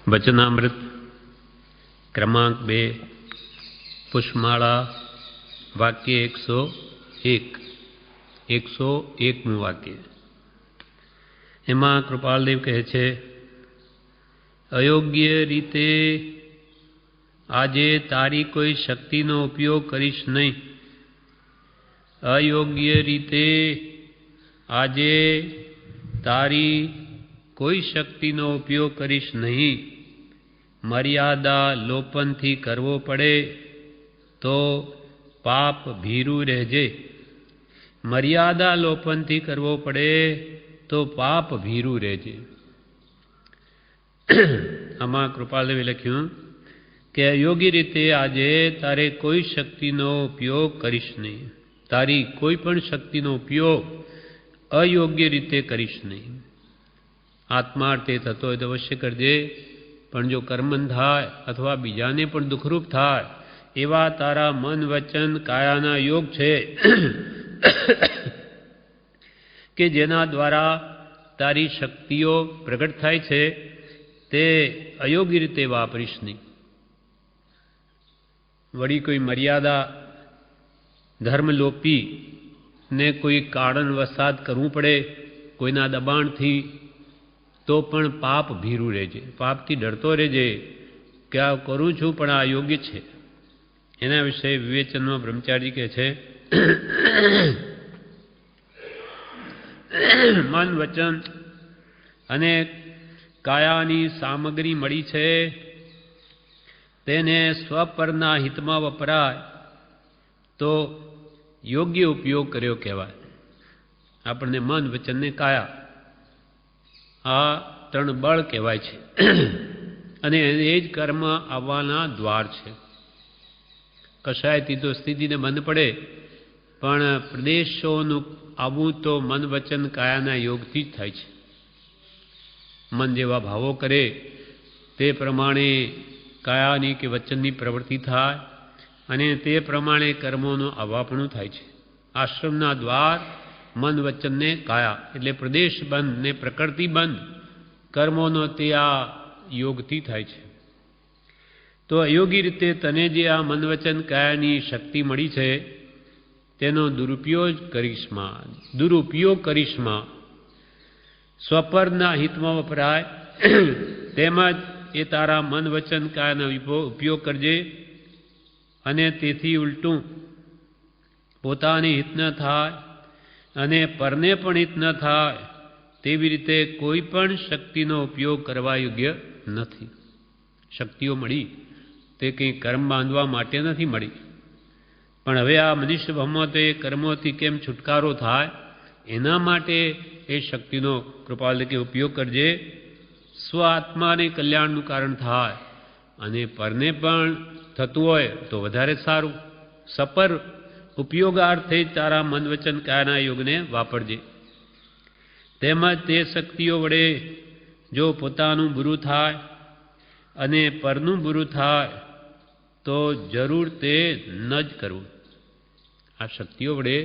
વચનામૃત ક્રમાંક 2 પુષ્પમાળા વાક્ય 101નું વાક્ય. એમાં કૃપાલદેવ કહે છે, અયોગ્ય રીતે આજે તારી કોઈ શક્તિનો ઉપયોગ કરીશ નહીં. અયોગ્ય રીતે આજે તારી કોઈ શક્તિનો ઉપયોગ કરીશ નહીં. મર્યાદા લોપનથી કરવો પડે તો પાપ ભીરું રહેજે. મર્યાદા લોપનથી કરવો પડે તો પાપ ભીરું રહેજે. આમાં કૃપાલદેવે લખ્યું કે અયોગ્ય રીતે આજે તારે કોઈ શક્તિનો ઉપયોગ કરીશ નહીં. તારી કોઈ પણ શક્તિનો ઉપયોગ અયોગ્ય રીતે કરીશ નહીં. આત્માર્થે થતો હોય તો અવશ્ય કરજે, પણ જો કર્મન થાય અથવા બીજાને પણ દુઃખરૂપ થાય એવા તારા મન વચન કાયાના યોગ છે કે જેના દ્વારા તારી શક્તિઓ પ્રગટ થાય છે તે અયોગ્ય રીતે વાપરીશ નહીં. વળી કોઈ મર્યાદા ધર્મલોપી ને કોઈ કારણ વસાત કરવું પડે કોઈના દબાણથી તો પણ પાપ ભીરું રહેજે. પાપથી ડરતો રહેજે કે આ કરું છું પણ આ યોગ્ય છે. એના વિશે વિવેચનમાં બ્રહ્મચારી કહે છે, મન વચન અને કાયાની સામગ્રી મળી છે તેને સ્વપરના હિતમાં વપરાય તો યોગ્ય ઉપયોગ કર્યો કહેવાય. આપણને મન વચન ને કાયા આ ત્રણ બળ કહેવાય છે અને એ જ કર્મ આવવાના દ્વાર છે. કશાયથી તો સ્થિતિને બંધ પડે પણ પ્રદેશોનું આવવું તો મન વચન કાયાના યોગથી જ થાય છે. મન જેવા ભાવો કરે તે પ્રમાણે કાયાની કે વચનની પ્રવૃત્તિ થાય અને તે પ્રમાણે કર્મોનું આવાપણું થાય છે. આશ્રમના દ્વાર મન વચનને કાયા એટલે પ્રદેશ બંધ ને પ્રકૃતિ બંધ કર્મોનો તે આ યોગથી થાય છે. તો અયોગ્ય રીતે તને જે આ મન વચન કાયાની શક્તિ મળી છે તેનો દુરુપયોગ કરીશમાં સ્વપરના હિતમાં વપરાય તેમજ એ તારા મન વચન કાયાનો ઉપયોગ કરજે અને તેથી ઉલટું પોતાને હિત ન થાય અને પરને પણ હિત ન થાય તેવી રીતે કોઈ પણ શક્તિનો ઉપયોગ કરવા યોગ્ય નથી. શક્તિઓ મળી તે કંઈ કર્મ બાંધવા માટે નથી મળી, પણ હવે આ મનુષ્ય ભમો તે કર્મોથી કેમ છુટકારો થાય એના માટે એ શક્તિનો કૃપાલ કે ઉપયોગ કરજે. સ્વ આત્માને કલ્યાણનું કારણ થાય અને પરને પણ થતું હોય તો વધારે સારું. સપર ઉપયોગાર્થે તારા મન વચન કાયાના યોગને વાપરજે. તેમજ તે શક્તિઓ વડે જો પોતાનું બુરું થાય અને પરનું બુરું થાય તો જરૂર તે ન જ કરવું. આ શક્તિઓ વડે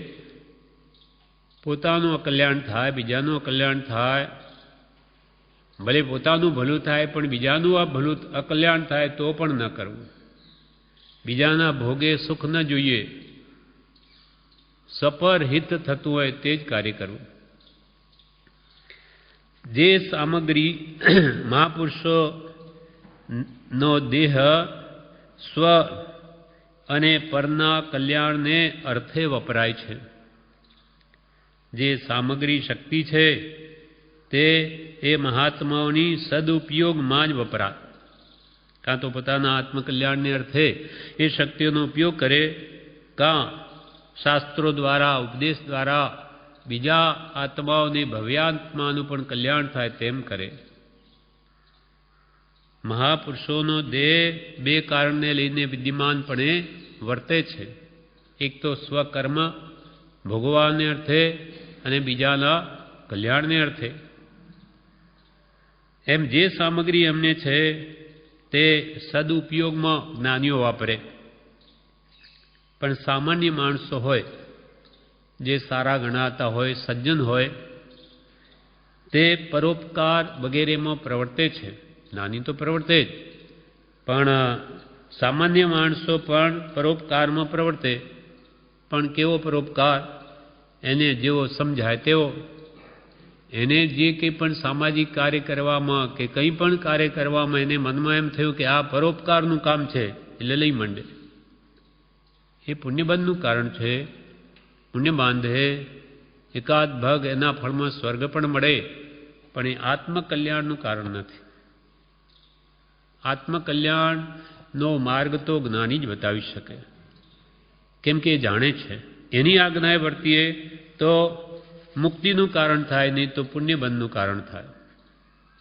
પોતાનું અકલ્યાણ થાય, બીજાનું અકલ્યાણ થાય, ભલે પોતાનું ભલું થાય પણ બીજાનું આ ભલું અકલ્યાણ થાય તો પણ ન કરવું. બીજાના ભોગે સુખ ન જોઈએ, સપર હિત થતું હોય તે જ કાર્ય કરવું. જે સામગ્રી મહાપુરુષોનો દેહ સ્વ અને પરના કલ્યાણને અર્થે વપરાય છે. જે સામગ્રી શક્તિ છે તે એ મહાત્માઓની સદુપયોગમાં જ વપરાય. કાં તો પોતાના આત્મકલ્યાણને અર્થે એ શક્તિઓનો ઉપયોગ કરે, કાં શાસ્ત્રો દ્વારા ઉપદેશ દ્વારા બીજા આત્માઓને ભવ્યાત્માનું પણ કલ્યાણ થાય તેમ કરે. મહાપુરુષોનો દેહ બે કારણને લઈને વિદ્યમાનપણે વર્તે છે. એક તો સ્વકર્મ ભોગવાને અર્થે અને બીજાના કલ્યાણને અર્થે. એમ જે સામગ્રી એમને છે તે સદુપયોગમાં જ્ઞાનીઓ વાપરે, પણ સામાન્ય માણસો હોય જે સારા ગણાતા હોય, સજ્જન હોય, તે પરોપકાર વગેરેમાં પ્રવર્તે છે. જ્ઞાની તો પ્રવર્તે જ, પણ સામાન્ય માણસો પણ પરોપકારમાં પ્રવર્તે. પણ કેવો પરોપકાર? એને જેવો સમજાય તેવો. એને જે કંઈ પણ સામાજિક કાર્ય કરવામાં કે કંઈ પણ કાર્ય કરવામાં એને મનમાં એમ થયું કે આ પરોપકારનું કામ છે એટલે લઈ માંડે. એ પુણ્યબંધનું કારણ છે. પુણ્ય બાંધે એકાદ ભાગ એના ફળમાં સ્વર્ગ પણ મળે, પણ એ આત્મકલ્યાણનું કારણ નથી. આત્મકલ્યાણનો માર્ગ તો જ્ઞાની જ બતાવી શકે, કેમ કે એ જાણે છે. એની આજ્ઞાએ વર્તીએ તો મુક્તિનું કારણ થાય, નહીં તો પુણ્યબંધનું કારણ થાય.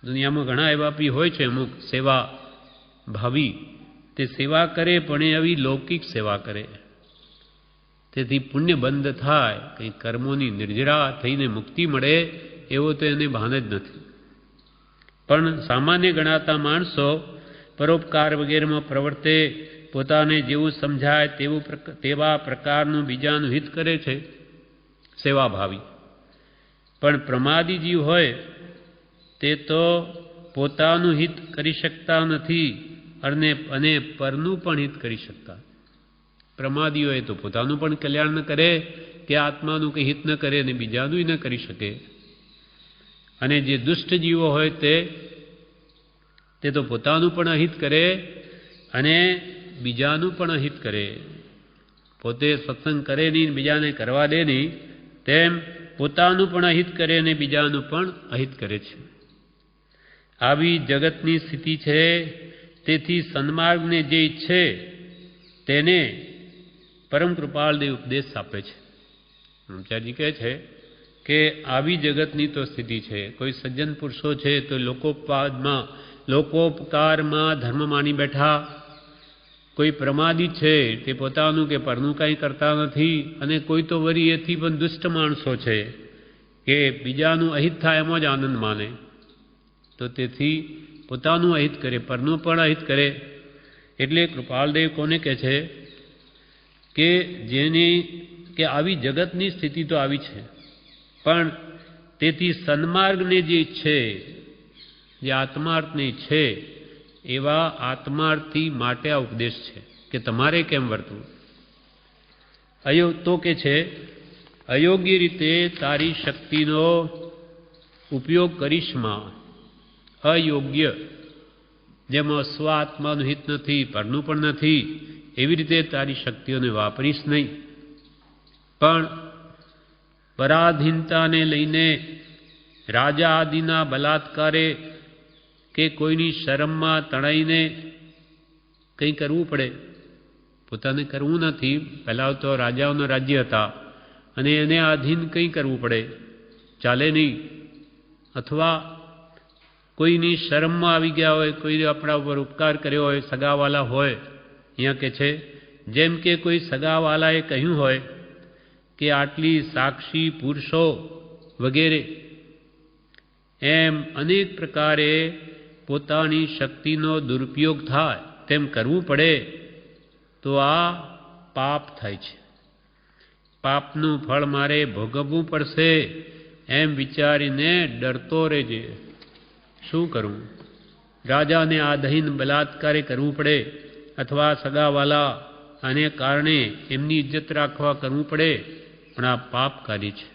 દુનિયામાં ઘણા એવા બી હોય છે અમુક સેવા ભાવી, તે સેવા કરે પણ એ આવી લૌકિક સેવા કરે, તેથી પુણ્યબંધ થાય, કંઈ કર્મોની નિર્જરા થઈને મુક્તિ મળે એવો તો એને ભાન જ નથી. પણ સામાન્ય ગણાતા માણસો પરોપકાર વગેરેમાં પ્રવર્તે, પોતાને જેવું સમજાય તેવા પ્રકારનું બીજાનું હિત કરે છે, સેવાભાવી. પણ પ્રમાદી જીવ હોય તે તો પોતાનું હિત કરી શકતા નથી અને પરનું પણ હિત કરી શકતા. પ્રમાદી હોય તો પોતાનું પણ કલ્યાણ ન કરે કે આત્માનું કંઈ હિત ન કરે અને બીજાનું ન કરી શકે. અને જે દુષ્ટ જીવો હોય તે તો પોતાનું પણ અહિત કરે અને બીજાનું પણ અહિત કરે. પોતે સત્સંગ કરે નહીં, બીજાને કરવા દે નહીં, તેમ પોતાનું પણ અહિત કરે અને બીજાનું પણ અહિત કરે છે. આવી જગતની સ્થિતિ છે. તેથી સન્માર્ગને જે ઈચ્છે તેને પરમ કૃપાળદેવ ઉપદેશ આપે છે. બ્રહ્મચારી કહે છે કે આવી જગતની તો સ્થિતિ છે. કોઈ સજ્જન પુરુષો છે તો લોકોપકારમાં ધર્મ માની બેઠા, કોઈ પ્રમાદી છે તે પોતાનું કે પરનું કંઈ કરતા નથી, અને કોઈ તો વળી એથી પણ દુષ્ટ માણસો છે કે બીજાનું અહિત થાય એમાં જ આનંદ માને. તો તેથી પોતાનું અહિત કરે, પરનું પણ અહિત કરે. એટલે કૃપાળદેવ કોને કહે છે કે આવી જગતની સ્થિતિ તો આવી છે, પણ તેથી સન્માર્ગને જે ઈચ્છે, જે આત્માર્થને ઈચ્છે એવા આત્માર્થી માટે આ ઉપદેશ છે કે તમારે કેમ વર્તવું. તો કે છે અયોગ્ય રીતે તારી શક્તિનો ઉપયોગ કરીશમાં. અયોગ્ય, જેમાં સ્વ આત્માનું હિત નથી, પરનું પણ નથી, એવી રીતે તારી શક્તિઓને વાપરીશ નહીં. પણ પરાધીનતાને લઈને રાજા આદિના બલાત્કારે કે કોઈની શરમમાં તણાઈને કંઈ કરવું પડે. પોતાને કરવું નથી, પહેલાં તો રાજાઓના રાજ્ય હતા અને એને આધીન કંઈ કરવું પડે, ચાલે નહીં. અથવા કોઈની શરમમાં આવી ગયા હોય, કોઈ આપણા ઉપર ઉપકાર કર્યો હોય, સગાવાલા હોય. અહીંયા કે છે જેમ કે કોઈ સગાવાલાએ કહ્યું હોય કે આટલી સાક્ષી પુરુષો વગેરે, એમ અનેક પ્રકારે પોતાની શક્તિનો દુરુપયોગ થાય તેમ કરવું પડે તો આ પાપ થાય છે. પાપનું ફળ મારે ભોગવવું પડશે એમ વિચારીને ડરતો રહેજે. શું કરવું? રાજાને આધીન બલાત્કારે કરવું પડે અથવા સગાવાલા આને કારણે એમની ઇજ્જત રાખવા કરવું પડે, પણ આ પાપકારી છે,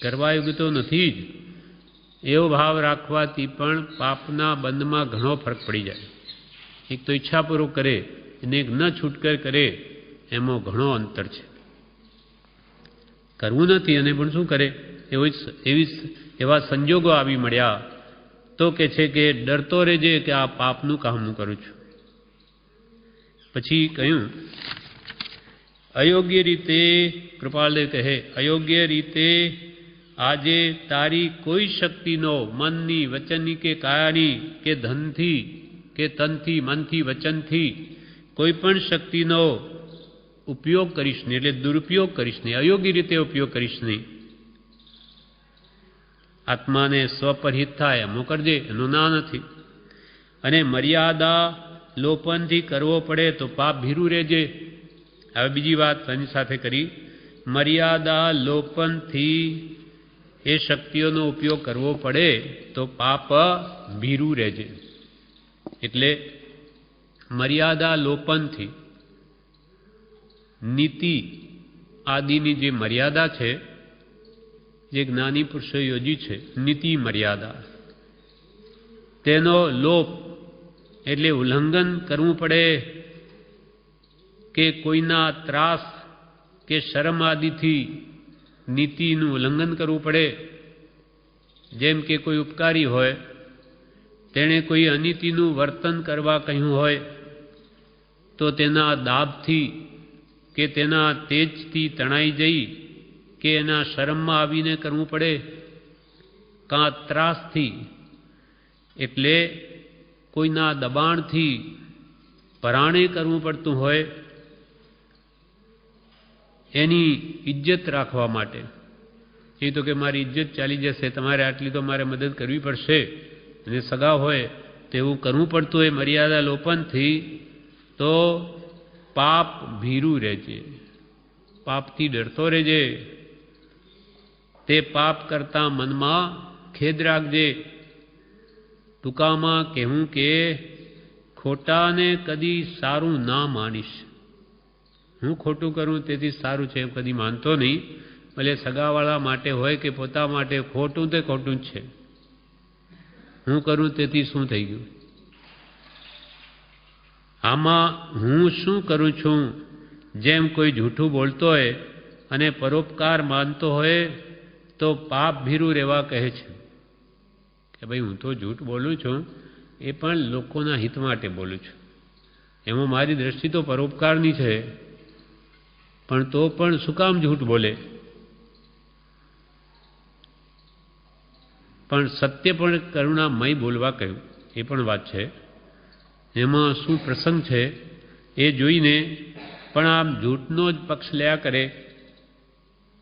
કરવા યોગ્ય તો નથી જ. એવો ભાવ રાખવાથી પણ પાપના બંધમાં ઘણો ફરક પડી જાય. એક તો ઈચ્છાપૂર્વક કરે અને એક ન છૂટકર કરે, એમાં ઘણો અંતર છે. કરવું નથી અને પણ શું કરે, એવા સંજોગો આવી મળ્યા તો કે છે કે ડરતો રહેજે કે આ પાપનું કામ હું કરું છું. પછી કહ્યું અયોગ્ય રીતે, કૃપાળદેવ કહે અયોગ્ય રીતે આજે તારી કોઈ શક્તિનો, મનની, વચનની કે કાયાની કે ધનથી કે તનથી, મનથી, વચનથી કોઈ પણ શક્તિનો ઉપયોગ કરીશ નહીં, એટલે દુરુપયોગ કરીશ નહીં, અયોગ્ય રીતે ઉપયોગ કરીશ નહીં. આત્માને સ્વપરહિત થાય એમ કરજે, એનો ના નથી. અને મર્યાદા લોપનથી કરવો પડે તો પાપ ભીરું રહેજે. હવે બીજી વાત એની સાથે કરી, મર્યાદા લોપનથી એ શક્તિઓનો ઉપયોગ કરવો પડે તો પાપ ભીરું રહેજે. એટલે મર્યાદા લોપનથી નીતિ આદિની જે મર્યાદા છે, જે જ્ઞાની પુરુષો યોજી છે, નીતિ મર્યાદા, તેનો લોપ એટલે ઉલ્લંઘન કરવું પડે કે કોઈના ત્રાસ કે શરમ આદિથી નીતિનું ઉલ્લંઘન કરવું પડે. જેમ કે કોઈ ઉપકારી હોય, તેણે કોઈ અનીતિનું વર્તન કરવા કહ્યું હોય તો તેના દાબથી કે તેના તેજથી તણાઈ જઈ કે એના શરમમાં આવીને કરવું પડે, કાં ત્રાસથી એટલે કોઈના દબાણથી પરાણે કરવું પડતું હોય, એની ઇજ્જત રાખવા માટે. એ તો કે મારી ઇજ્જત ચાલી જશે, તમારે આટલી તો મારે મદદ કરવી પડશે, અને સગા હોય તો એવું કરવું પડતું હોય મર્યાદા લોપનથી, તો પાપ ભીરું રહેજે, પાપથી ડરતો રહેજે. તે પાપ કરતા મનમાં ખેદ રાખજે. ટૂંકામાં કહેવું કે ખોટાને કદી સારું ના માનીશ. હું ખોટું કરું તેથી સારું છે એમ કદી માનતો નહીં. ભલે સગાવાળા માટે હોય કે પોતા માટે, ખોટું તે ખોટું જ છે. હું કરું તેથી શું થઈ ગયું? આમાં હું શું કરું છું, જેમ કોઈ જૂઠું બોલતો હોય અને પરોપકાર માનતો હોય તો પાપ ભીરું રહેવા કહે છે કે ભાઈ હું તો જૂઠ બોલું છું, એ પણ લોકોના હિત માટે બોલું છું. એમાં મારી દ્રષ્ટિ તો પરોપકારની છે, પણ તો પણ શું કામ જૂઠ બોલે? પણ સત્ય પણ કરુણામય બોલવા કહ્યું, એ પણ વાત છે. એમાં શું પ્રસંગ છે એ જોઈને પણ આમ જૂઠનો જ પક્ષ લેયા કરે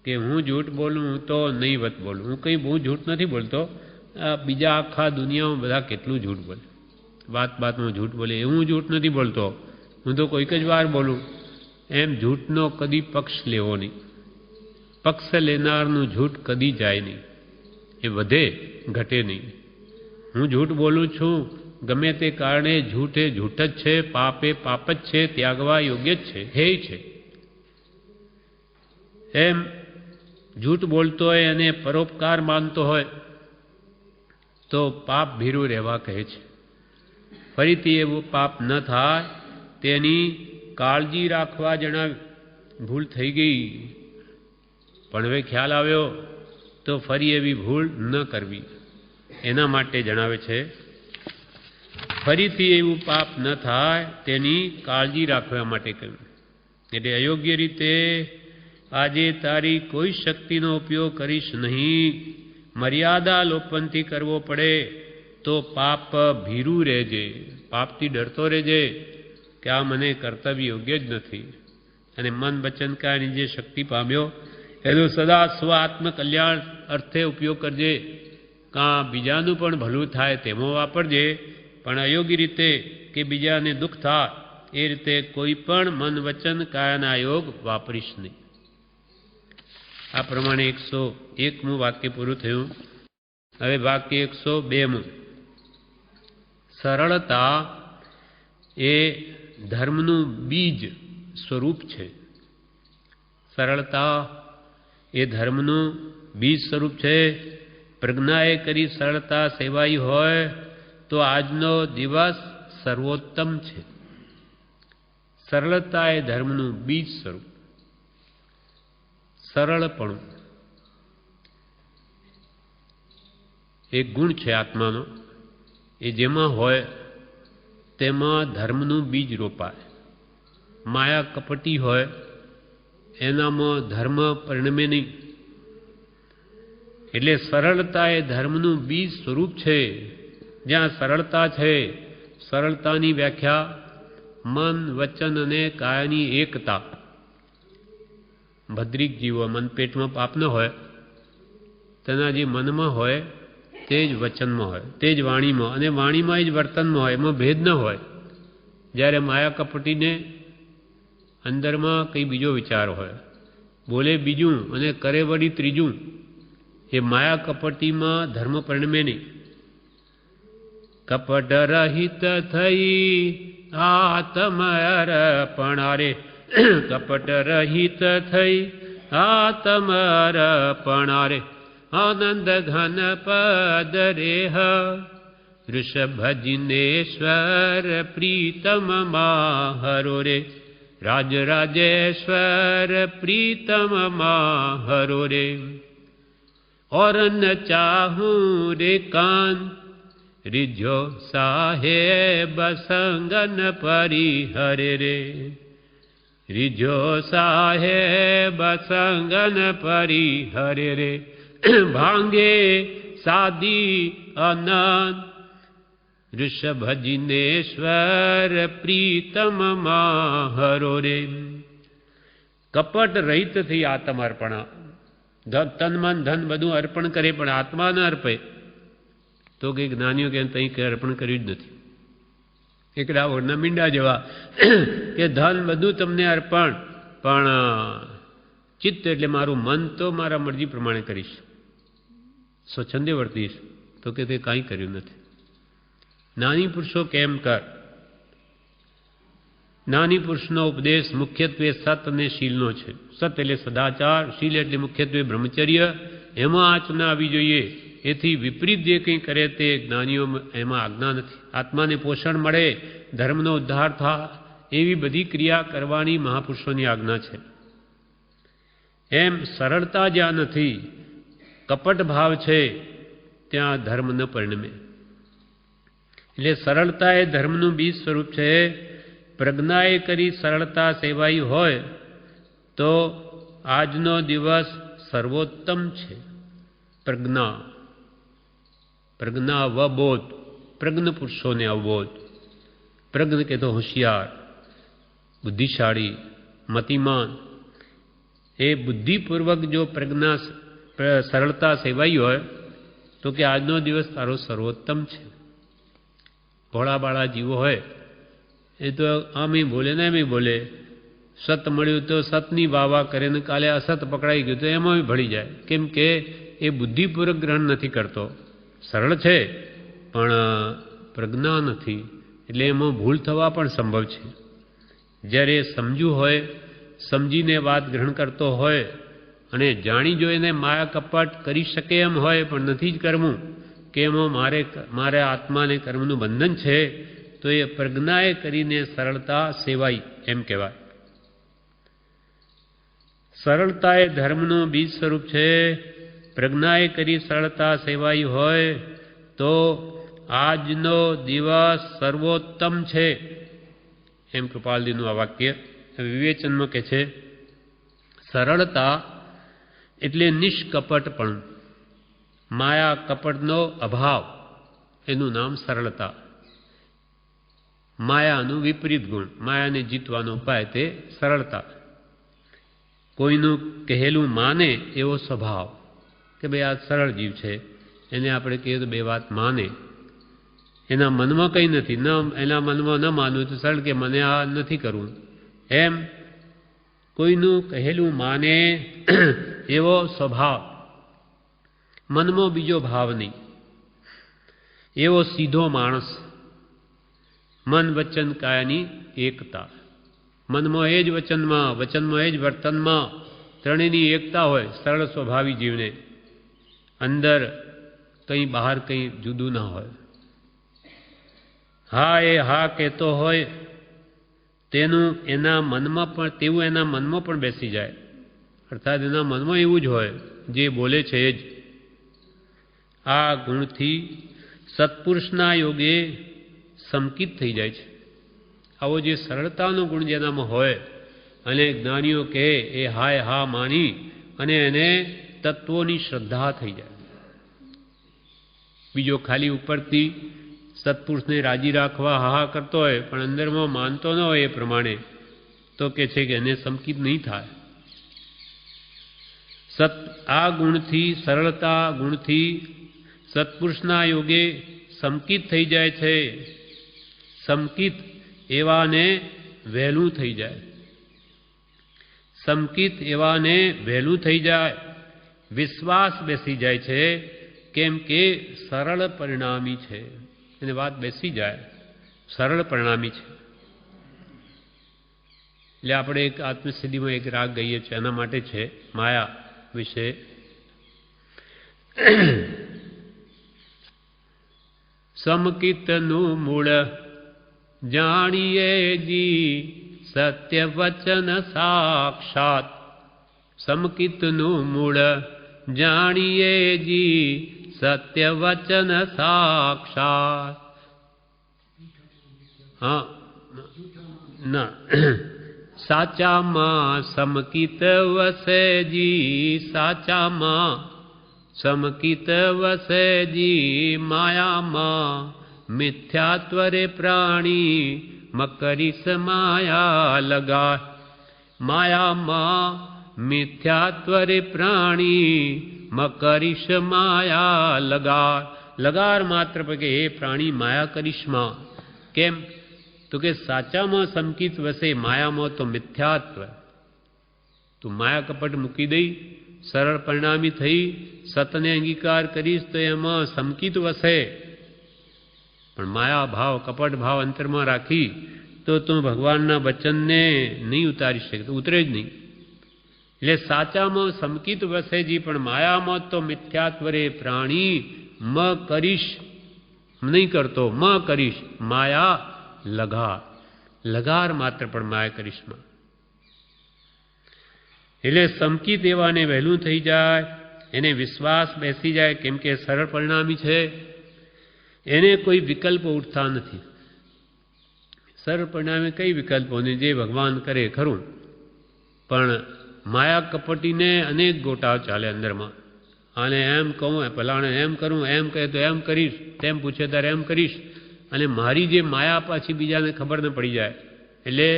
કે હું જૂઠ બોલું, હું તો નહીવત બોલું. હું કંઈ બહુ જૂઠ નથી બોલતો. બીજા આખા દુનિયામાં બધા કેટલું જૂઠ બોલે, વાતમાં જૂઠ બોલે, એવું જૂઠ નથી બોલતો, હું તો કોઈક જ વાર બોલું. એમ જૂઠનો કદી પક્ષ લેવો નહીં. પક્ષ લેનારનું જૂઠ કદી જાય નહીં, એ વધે ઘટે નહીં. હું જૂઠ બોલું છું ગમે તે કારણે, જૂઠ એ જૂઠ જ છે, પાપ એ પાપ જ છે, ત્યાગવા યોગ્ય જ છે, હે છે. એમ જૂઠ બોલતો હોય અને પરોપકાર માનતો હોય તો પાપ ભીરું રહેવા કહે છે. ફરીથી એવું પાપ ન થાય તેની કાળજી રાખવા જણાવ્યું. ભૂલ થઈ ગઈ પણ હવે ખ્યાલ આવ્યો તો ફરી એવી ભૂલ ન કરવી, એના માટે જણાવે છે. ફરીથી એવું પાપ ન થાય તેની કાળજી રાખવા માટે કહ્યું. એટલે અયોગ્ય રીતે આજે તારી કોઈ શક્તિનો ઉપયોગ કરીશ નહીં, મર્યાદા લોપનથી કરવો પડે તો પાપ ભીરું રહેજે, પાપથી ડરતો રહેજે કે આ મને કર્તવ્ય યોગ્ય જ નથી. અને મન વચન કાયની જે શક્તિ પામ્યો એનો સદા સ્વ આત્મકલ્યાણ અર્થે ઉપયોગ કરજે. કાં બીજાનું પણ ભલું થાય તેમાં વાપરજે, પણ અયોગ્ય રીતે કે બીજાને દુઃખ થાય એ રીતે કોઈ પણ મન વચન કાયાના યોગ વાપરીશ નહીં. આ પ્રમાણે 101મું વાક્ય પૂરું થયું. હવે વાક્ય 102મું. સરળતા એ ધર્મનું બીજ સ્વરૂપ છે. સરળતા એ ધર્મનું બીજ સ્વરૂપ છે. પ્રજ્ઞાએ કરી સરળતા સેવાઈ હોય તો આજનો દિવસ સર્વોત્તમ છે. સરળતા એ ધર્મનું બીજ સ્વરૂપ. સરળપણું એક ગુણ છે આત્માનો, એ જેમાં હોય તેમાં ધર્મનું બીજ રોપાય. માયા કપટી હોય એનામાં ધર્મ પરિણમે નહીં. એટલે સરળતા એ ધર્મનું બીજ સ્વરૂપ છે. જ્યાં સરળતા છે, સરળતાની વ્યાખ્યા મન વચન અને કાયાની એકતા. ભદ્રિક જીવો મન પેટમાં પાપ ન હોય, તેના જે મનમાં હોય તે જ વચનમાં હોય, તે જ વાણીમાં, અને વાણીમાં જ વર્તનમાં હોય, એમાં ભેદ ન હોય. જ્યારે માયા કપટીને અંદરમાં કંઈ બીજો વિચાર હોય, બોલે બીજું અને કરે વળી ત્રીજું, એ માયા કપટીમાં ધર્મ પરિણમે નહીં. કપટ રહિત થઈ આત્મ અર્પણારે, કપટ રહિત થઈ આત્મ અર્પણારે, આનંદ ઘન પદ રેહ ઋષભ જિનેશ્વર પ્રીતમ માહરો રે, राजराजेश्वर प्रीतम माहरो रे। और न चाहूं रे कान रिझो साहेब संगन परिहरे रे, रिझो साहेब संगन परिहरे रे। भांगे सादी अनंत ऋषभ जिनेश्वर प्रीतम माहरो रे। कपट रहित थी आत्म अर्पण, तन मन धन बधु अर्पण करे पण आत्मा न अर्पे तो के ज्ञानीओ के तई के अर्पण कर्युं ज नथी। एकड़ा ओरना मींडा जेवा के धन बधु तमने अर्पण पण चित्त एटले मारुं मन तो मारा मर्जी प्रमाणे करीश, स्वच्छंदे वर्तीश, तो के ते काई कर्युं नथी। नानी पुरुषो केम कर, नानी पुरुषनो उपदेश मुख्यत्वे सत अने शीलनो छे। सत एटले सदाचार, शील एटले मुख्यत्वे ब्रह्मचर्य, एमां आचना आवी जोईए। एथी विपरीत जे कंई करे ते ज्ञानीओ एमां आज्ञा नथी। आत्माने पोषण मळे, धर्मनो उद्धार थाय एवी बधी क्रिया करवानी महापुरुषोनी आज्ञा छे। एम सरळता ज्यां नथी, कपट भाव छे, त्यां धर्म न परिणमे। એટલે સરળતા એ ધર્મનું બીજ સ્વરૂપ છે। પ્રજ્ઞાએ કરી સરળતા સેવાઈ હોય તો આજનો દિવસ સર્વોત્તમ છે। પ્રજ્ઞા, પ્રજ્ઞા અવબોધ, પ્રજ્ઞ પુરુષોને અવબોધ। પ્રજ્ઞ કે તો હોશિયાર, બુદ્ધિશાળી, મતિમાન। એ બુદ્ધિપૂર્વક જો પ્રજ્ઞા સરળતા સેવાઈ હોય તો કે આજનો દિવસ તારો સર્વોત્તમ છે। ભોળા બાળા જીવો હોય એ તો આમે બોલે ને એમ બોલે, સત મળ્યું તો સતની વાવા કરે ને કાલે અસત પકડાઈ ગયું તો એમાં ભળી જાય। કેમ કે એ બુદ્ધિપૂર્વક ગ્રહણ નથી કરતો, સરળ છે પણ પ્રજ્ઞા નથી, એટલે એમાં ભૂલ થવા પણ સંભવ છે। જ્યારે સમજુ હોય, સમજીને વાત ગ્રહણ કરતો હોય અને જાણી જોઈને માયા કપટ કરી શકે એમ હોય પણ નથી જ કરવું કે એમાં મારે આત્માને કર્મનું બંધન છે, તો એ પ્રજ્ઞાએ કરીને સરળતા સેવાઈ એમ કહેવાય। સરળતા એ ધર્મનું બીજ સ્વરૂપ છે। પ્રજ્ઞાએ કરી સરળતા સેવાઈ હોય તો આજનો દિવસ સર્વોત્તમ છે એમ કૃપાલજીનું આ વાક્ય વિવેચનમાં કહે છે। સરળતા એટલે નિષ્કપટપણું, માયા કપટનો અભાવ, એનું નામ સરળતા। માયાનું વિપરીત ગુણ, માયાને જીતવાનો ઉપાય તે સરળતા। કોઈનું કહેલું માને એવો સ્વભાવ કે ભાઈ આ સરળ જીવ છે, એને આપણે કહીએ તો બે વાત માને, એના મનમાં કંઈ નથી, ન એના મનમાં ન માનવું તો સરળ કે મને આ નથી કરવું। એમ કોઈનું કહેલું માને એવો સ્વભાવ, મનમાં બીજો ભાવ નહીં, એવો સીધો માણસ। મન વચન કાયાની એકતા, મનમાં એ જ વચનમાં, વચનમાં એ જ વર્તનમાં, ત્રણેયની એકતા હોય સરળ સ્વભાવી જીવને। અંદર કંઈ બહાર કંઈ જુદું ના હોય। હા એ હા કહેતો હોય તેનું એના મનમાં પણ તેવું એના મનમાં પણ બેસી જાય, અર્થાત એના મનમાં એવું જ હોય જે બોલે છે એ જ। આ ગુણથી સત્પુરુષના યોગે સંકિત થઈ જાય છે। આવો જે સરળતાનો ગુણ જેનામાં હોય અને જ્ઞાનીઓ કહે એ હાય હા માની અને એને તત્વોની શ્રદ્ધા થઈ જાય। બીજો ખાલી ઉપરથી સત્પુરુષને રાજી રાખવા હા કરતો હોય પણ અંદરમાં માનતો ન હોય એ પ્રમાણે, તો કે છે કે એને સંકિત નહીં થાય। આ ગુણથી, સરળતા ગુણથી સત્પુરુષના યોગે સંકિત થઈ જાય છે। સંકિત એવાને વહેલું થઈ જાય, સંકિત એવાને વહેલું થઈ જાય, વિશ્વાસ બેસી જાય છે, કેમ કે સરળ પરિણામી છે। એને વાત બેસી જાય, સરળ પરિણામી છે. એટલે આપણે એક આત્મસિદ્ધિમાં એક રાગ ગઈએ છીએ, એના માટે છે માયા વિશે. સમકિતનું મૂળ જાણીએ જી સત્ય વચન સાક્ષાત. સમકિતનું મૂળ જાણીએ જી સત્ય વચન સાક્ષાત. હા ના, સાચામાં સમકિત વસેજી, સાચામાં સમકિત વસેજી, માયામાં મિથ્યાત્વરે પ્રાણી મકરીસ માયા લગાય. માયામાં મિથ્યાત્વરે પ્રાણી મકરીશ માયા લગાર. લગાર માત્ર કે હે પ્રાણી માયા કરીશમાં. કેમ તો કે સાચામાં સમકિત વસે, માયામાં તો મિથ્યાત્વ. તું માયા કપટ મૂકી દઈ, સરળ પરિણામી થઈ, સતને અંગીકાર કરીશ તો એમાં સમકિત વસે. પણ માયા ભાવ કપટ ભાવ અંતરમાં રાખી તો તું ભગવાનના વચનને નહીં ઉતારી શકે, ઉતરે જ નહીં. એટલે સાચામાં સમકિત વસેજી, પણ માયામાં તો મિથ્યાત્વરે પ્રાણી મ કરીશ નહીં કરતો, મ કરીશ માયા લગાર. લગાર માત્ર પણ માયા કરીશમાં. એટલે સમકિત એવાને વહેલું થઈ જાય, એને વિશ્વાસ બેસી જાય, કેમ કે સરળ પરિણામી છે, એને કોઈ વિકલ્પો ઉઠતા નથી. સરળ પરિણામે કઈ વિકલ્પોને જે ભગવાન કરે ખરું, પણ માયા કપટીને અનેક ગોટાઓ ચાલે અંદરમાં. આને એમ કહું, ભલાણે એમ કરું, એમ કહે તો એમ કરીશ, તેમ પૂછે ત્યારે એમ કરીશ. અને મારી જે માયા પાછી બીજાને ખબર ન પડી જાય, એટલે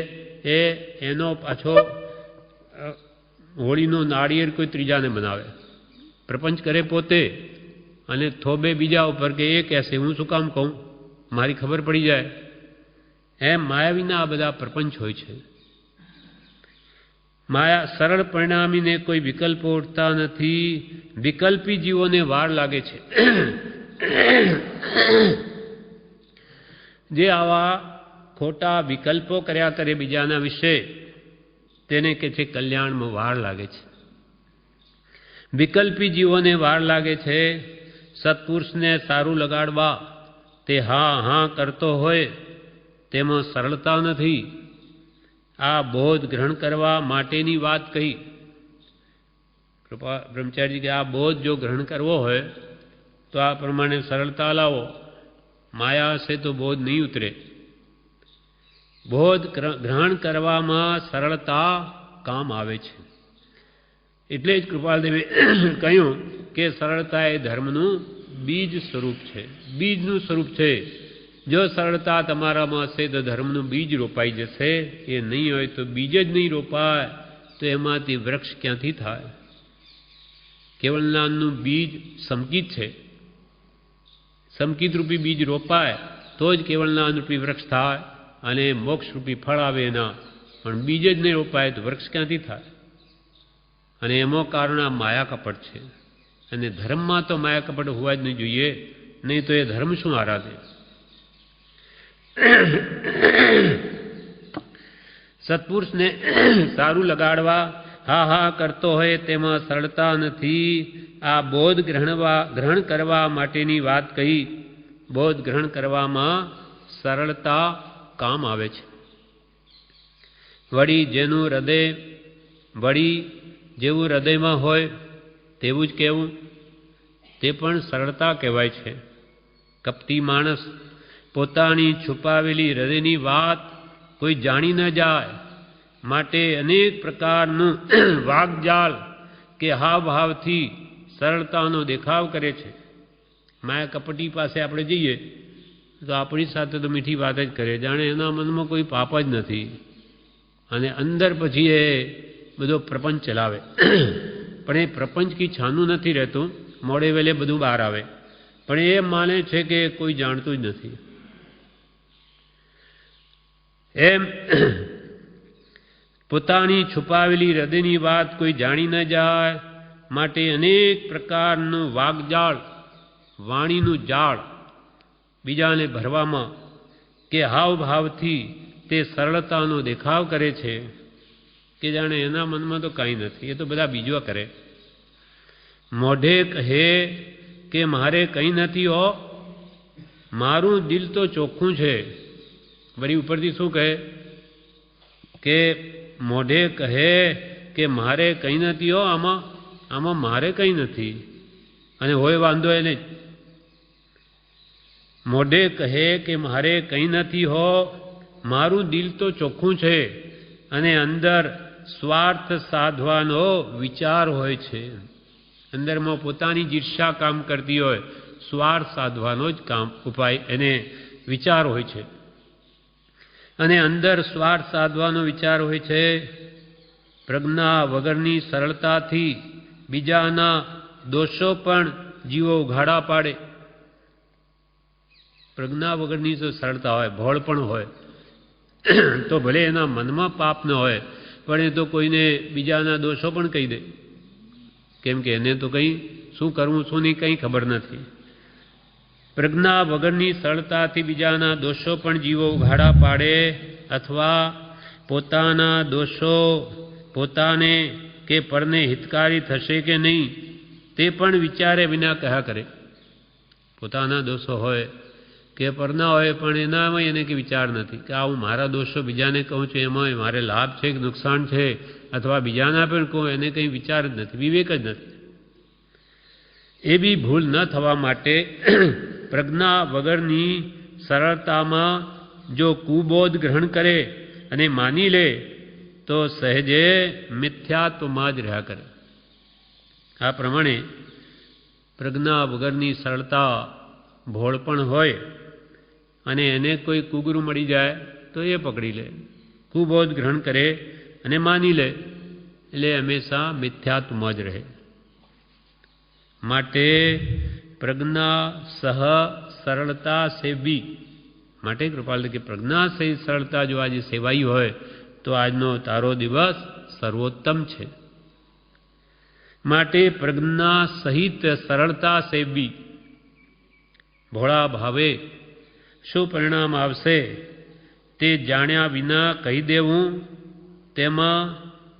એનો પાછો હોળીનો નાળિયેર કોઈ ત્રીજાને બનાવે, પ્રપંચ કરે પોતે અને થોબે બીજા ઉપર કે એ કહેશે હું શું કામ કહું, મારી ખબર પડી જાય. એમ માયાવીના આ બધા પ્રપંચ હોય છે. માયા સરળ પરિણામીને કોઈ વિકલ્પો ઉઠતા નથી. વિકલ્પી જીવોને વાર લાગે છે. જે આવા ખોટા વિકલ્પો કર્યા કરે બીજાના વિશે, તેને કે છે કલ્યાણમાં વાર લાગે છે. વિકલ્પી જીવોને વાર લાગે છે. સત્પુરુષને સારું લગાડવા તે હા હા કરતો હોય તેમાં સરળતા નથી. આ બોધ ગ્રહણ કરવા માટેની વાત કહી. કૃપા બ્રહ્મચારીજી કે આ બોધ જો ગ્રહણ કરવો હોય તો આ પ્રમાણે સરળતા લાવો. માયા હશે તો બોધ નહીં ઉતરે. બોધ ગ્રહણ કરવામાં સરળતા કામ આવે છે. એટલે જ કૃપાલદેવે કહ્યું કે સરળતા એ ધર્મનું બીજ સ્વરૂપ છે, બીજનું સ્વરૂપ છે. જો સરળતા તમારામાં હશે તો ધર્મનું બીજ રોપાઈ જશે. એ નહીં હોય તો બીજ જ નહીં રોપાય તો એમાંથી વૃક્ષ ક્યાંથી થાય? કેવળ જ્ઞાનનું બીજ સમકિત છે. સમકિત રૂપી બીજ રોપાય તો જ કેવળ જ્ઞાન રૂપી વૃક્ષ થાય અને મોક્ષ રૂપી ફળ આવે એના. પણ બીજ જ નહીં રોપાય તો વૃક્ષ ક્યાંથી થાય? અને એમાં કારણ આ માયા કપટ છે. અને ધર્મમાં તો માયા કપટ હોવા જ નહીં જોઈએ, નહીં તો એ ધર્મ શું આરાધે? સત્પુરુષને સારું લગાડવા હા હા કરતો હોય તેમાં સરળતા નથી. આ બોધ ગ્રહણ કરવા માટેની વાત કહી. બોધ ગ્રહણ કરવામાં સરળતા કામ આવે છે. વળી જેનું હૃદય વળી જેવું હૃદયમાં હોય તેવું જ કહેવું, તે પણ સરળતા કહેવાય છે. કપટી માણસ પોતાની છુપાવેલી હૃદયની વાત કોઈ જાણી ન જાય માટે અનેક પ્રકારનું વાગજાળ કે હાવભાવથી સરળતાનો દેખાવ કરે છે. માયા કપટી પાસે આપણે જઈએ તો આપણી સાથે તો મીઠી વાત જ કરે, જાણે એના મનમાં કોઈ પાપ જ નથી. અને અંદર પછી એ બધો પ્રપંચ ચલાવે. પણ એ પ્રપંચ કી છાનું નથી રહેતું, મોડે વેલે બધું બહાર આવે. પણ એ માને છે કે કોઈ જાણતું જ નથી. એમ પોતાની છુપાવેલી હૃદયની વાત કોઈ જાણી ન જાય માટે અનેક પ્રકારનું વાગજાળ, વાણીનું જાળ બીજાને ભરવામાં કે હાવભાવથી તે સરળતાનો દેખાવ કરે છે કે જાણે એના મનમાં તો કાંઈ નથી, એ તો બધા બીજો કરે. મોઢે કહે કે મારે કંઈ નથી હો, મારું દિલ તો ચોખ્ખું છે. વળી ઉપરથી શું કહે કે મોઢે કહે કે મારે કંઈ નથી હો, આમાં મારે કંઈ નથી, અને હોય વાંધો એને જ. મોઢે કહે કે મારે કંઈ નથી હો, મારું દિલ તો ચોખ્ખું છે, અને અંદર સ્વાર્થ સાધવાનો વિચાર હોય છે. અંદરમાં પોતાની ઈર્ષા કામ કરતી હોય, સ્વાર્થ સાધવાનો જ કામ ઉપાય એને વિચાર હોય છે. અને અંદર સ્વાર્થ સાધવાનો વિચાર હોય છે. પ્રજ્ઞા વગરની સરળતાથી બીજાના દોષો પણ જીવો ઉઘાડા પાડે. પ્રજ્ઞા વગરની જો સરળતા હોય, ભોળ પણ હોય, તો ભલે એના મનમાં પાપ ન હોય, પણ એ તો કોઈને બીજાના દોષો પણ કહી દે, કેમ કે એને તો કંઈ શું કરવું શું નહીં કંઈ ખબર નથી. પ્રજ્ઞા વગરની સરળતાથી બીજાના દોષો પણ જીવો ઉઘાડા પાડે, અથવા પોતાના દોષો પોતાને કે પરને હિતકારી થશે કે નહીં તે પણ વિચારે વિના કહ્યા કરે. પોતાના દોષો હોય કે પરના હોય, પણ એનામાં એને કે વિચાર નથી કે આ હું મારા દોષો બીજાને કહું છું, એમાં મારે લાભ છે કે નુકસાન છે, અથવા બીજાના પણ કહું, એને કંઈ વિચાર જ નથી, વિવેક જ નથી. એ બી ભૂલ ન થવા માટે પ્રજ્ઞા વગરની સરળતામાં જો કુબોધ ગ્રહણ કરે અને માની લે તો સહેજે મિથ્યાત્વમાં જ રહ્યા કરે. આ પ્રમાણે પ્રજ્ઞા વગરની સરળતા ભોળપણ હોય અને એને કોઈ કુગરું મળી જાય તો એ પકડી લે, કુબોધ ગ્રહણ કરે અને માની લે, એટલે હંમેશા મિથ્યાત્વમાં જ રહે. માટે પ્રજ્ઞા સહ સરળતા સેવી, માટે કૃપાલ કે પ્રજ્ઞા સહિત સરળતા જો આજે સેવાઈ હોય તો આજનો તારો દિવસ સર્વોત્તમ છે. માટે પ્રજ્ઞા સહિત સરળતા સેવી. ભોળા ભાવે શું પરિણામ આવશે તે જાણ્યા વિના કહી દેવું, તેમાં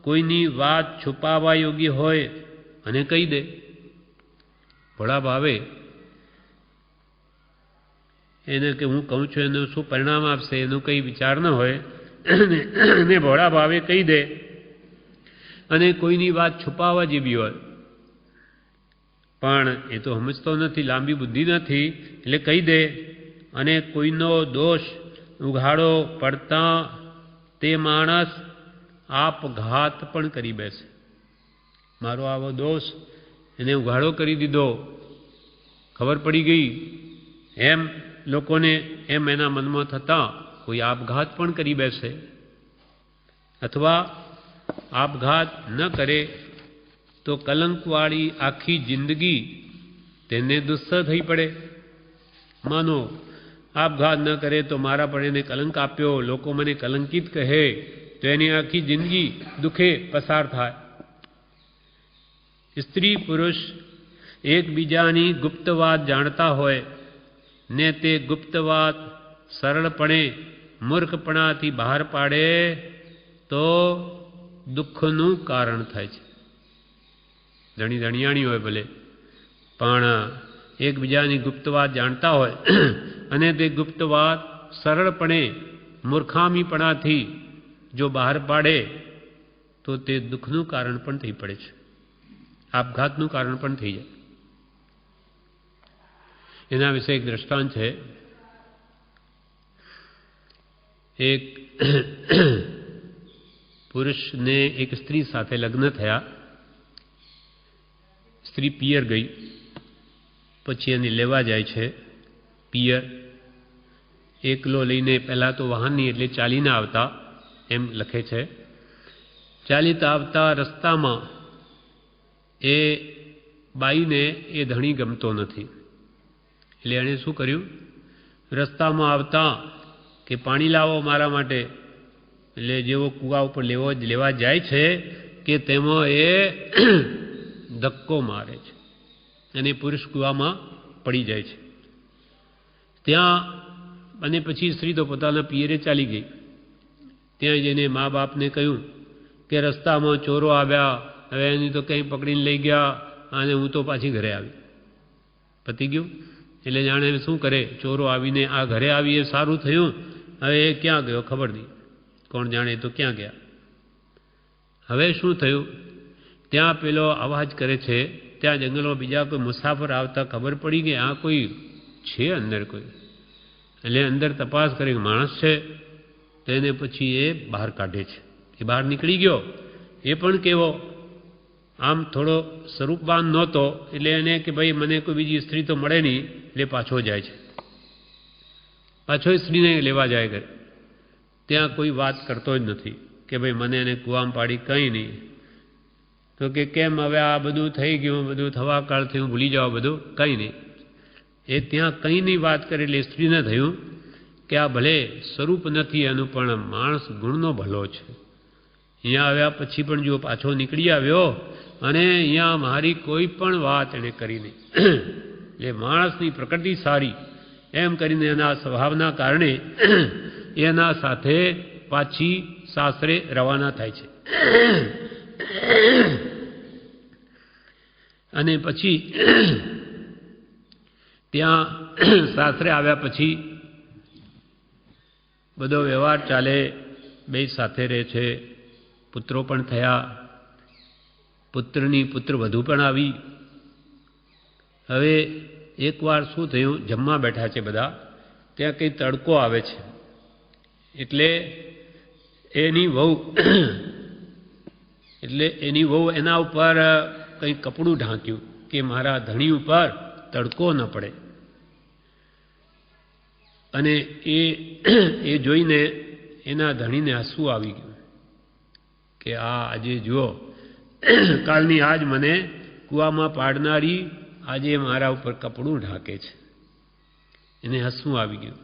કોઈની વાત છુપાવવા યોગ્ય હોય અને કહી દે. ભોળા ભાવે એને કે હું કહું છું એનું શું પરિણામ આપશે એનું કંઈ વિચાર ન હોય, અને ભોળા ભાવે કહી દે, અને કોઈની વાત છુપાવવા જેવી હોય પણ એ તો સમજતો નથી, લાંબી બુદ્ધિ નથી, એટલે કહી દે. અને કોઈનો દોષ ઉઘાડો પડતા તે માણસ આપઘાત પણ કરી બેસે. મારો આવો દોષ એને ઉઘાડો કરી દીધો, ખબર પડી ગઈ એમ લોકોને, એમ એના મનમાં થતાં કોઈ આપઘાત પણ કરી બેસે. અથવા આપઘાત ન કરે તો કલંકવાળી આખી જિંદગી તેને દુસ્સહ થઈ પડે. માનો આપઘાત ન કરે તો મારા પણ એને કલંક આપ્યો, લોકો મને કલંકિત કહે, તો એની આખી જિંદગી દુઃખે પસાર થાય. સ્ત્રી પુરુષ એકબીજાની ગુપ્ત વાત જાણતા હોય ને તે ગુપ્ત વાત સરળપણે મૂર્ખપણાથી બહાર પાડે તો દુઃખનું કારણ થાય છે. ધણી ધણિયાણી હોય ભલે, પણ એકબીજાની ગુપ્ત વાત જાણતા હોય અને તે ગુપ્ત વાત સરળપણે મૂર્ખામીપણાથી જો બહાર પાડે તો તે દુઃખનું કારણ પણ થઈ પડે છે, આપઘાતનું કારણ પણ થઈ જાય. એના વિશે એક દ્રષ્ટાંત છે. એક પુરુષને એક સ્ત્રી સાથે લગ્ન થયા. સ્ત્રી પિયર ગઈ, પછી એને લેવા જાય છે પિયર. એકલો લઈને, પહેલાં તો વાહનની એટલે ચાલીને આવતા એમ લખે છે. ચાલીતા આવતા રસ્તામાં એ બાઈને એ ધણી ગમતો નથી, એટલે એણે શું કર્યું, રસ્તામાં આવતા કે પાણી લાવો મારા માટે, એટલે જેવો કૂવા ઉપર લેવા જાય છે કે તેમાં એ ધક્કો મારે છે અને પુરુષ કૂવામાં પડી જાય છે. ત્યાં અને પછી સ્ત્રી તો પોતાના પિયરે ચાલી ગઈ. ત્યાં જઈને મા બાપને કહ્યું કે રસ્તામાં ચોરો આવ્યા, હવે એની તો કંઈ પકડીને લઈ ગયા અને હું તો પાછી ઘરે આવી. પતી ગયું. એટલે જાણે શું કરે, ચોરો આવીને આ ઘરે આવી એ સારું થયું, હવે એ ક્યાં ગયો ખબર નહીં, કોણ જાણે તો ક્યાં ગયા. હવે શું થયું, ત્યાં પેલો અવાજ કરે છે, ત્યાં જંગલમાં બીજા કોઈ મુસાફર આવતા ખબર પડી કે આ કોઈ છે અંદર કોઈ. એટલે અંદર તપાસ કરે કે માણસ છે, તો એને પછી એ બહાર કાઢે છે. એ બહાર નીકળી ગયો, એ પણ કેવો આમ થોડો સ્વરૂપવાન નહોતો, એટલે એને કે ભાઈ મને કોઈ બીજી સ્ત્રી તો મળે નહીં, એટલે પાછો જાય છે. પાછો સ્ત્રીને લેવા જાય કરે. ત્યાં કોઈ વાત કરતો જ નથી કે ભાઈ મને એને કૂવામાં પાડી, કંઈ નહીં. તો કે કેમ હવે આ બધું થઈ ગયું, બધું થવા કાળ થયું, ભૂલી જાઓ બધું, કંઈ નહીં. એ ત્યાં કંઈ નહીં વાત કરે એટલે સ્ત્રીને થયું કે આ ભલે સ્વરૂપ નથી એનું, પણ માણસ ગુણનો ભલો છે. અહીંયા આવ્યા પછી પણ જો પાછો નીકળી આવ્યો અને અહીંયા મારી કોઈ પણ વાત એણે કરી નહીં. એટલે માણસની પ્રકૃતિ સારી એમ કરીને એના સ્વભાવના કારણે એના સાથે પાછી સાસરે રવાના થાય છે. અને પછી ત્યાં સાસરે આવ્યા પછી બધો વ્યવહાર ચાલે, બે સાથે રહે છે, પુત્રો પણ થયા, પુત્રની પુત્ર વધુ પણ આવી. હવે એકવાર શું થયું, જમવા બેઠા છે બધા, ત્યાં કંઈ તડકો આવે છે, એટલે એની વહુ એના ઉપર કંઈ કપડું ઢાંક્યું કે મારા ધણી ઉપર તડકો ન પડે. અને એ જોઈને એના ધણીને હસવું આવી ગયું કે આ આજે જુઓ, કાલની આજ મને કૂવામાં પાડનારી આજે મારા ઉપર કપડું ઢાંકે છે. એને હસવું આવી ગયું.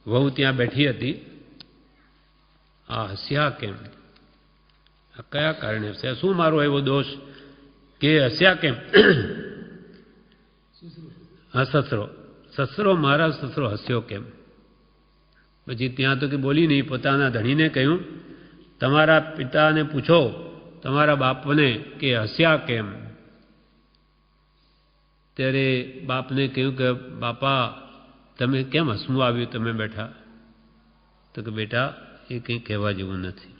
વહુ ત્યાં બેઠી હતી. આ હસ્યા કેમ? આ કયા કારણે હસ્યા? શું મારો એવો દોષ કે હસ્યા કેમ? હા, સસરો મારા સસરો હસ્યો કેમ? પછી ત્યાં તો કે બોલી નહીં. પોતાના ધણીને કહ્યું તમારા પિતાને પૂછો, તમારા બાપને કે હસ્યા કેમ? ત્યારે બાપને કહ્યું કે બાપા તમે કેમ હસવું આવ્યું, તમે બેઠા? તો કે બેટા એ કંઈ કહેવા જેવું નથી,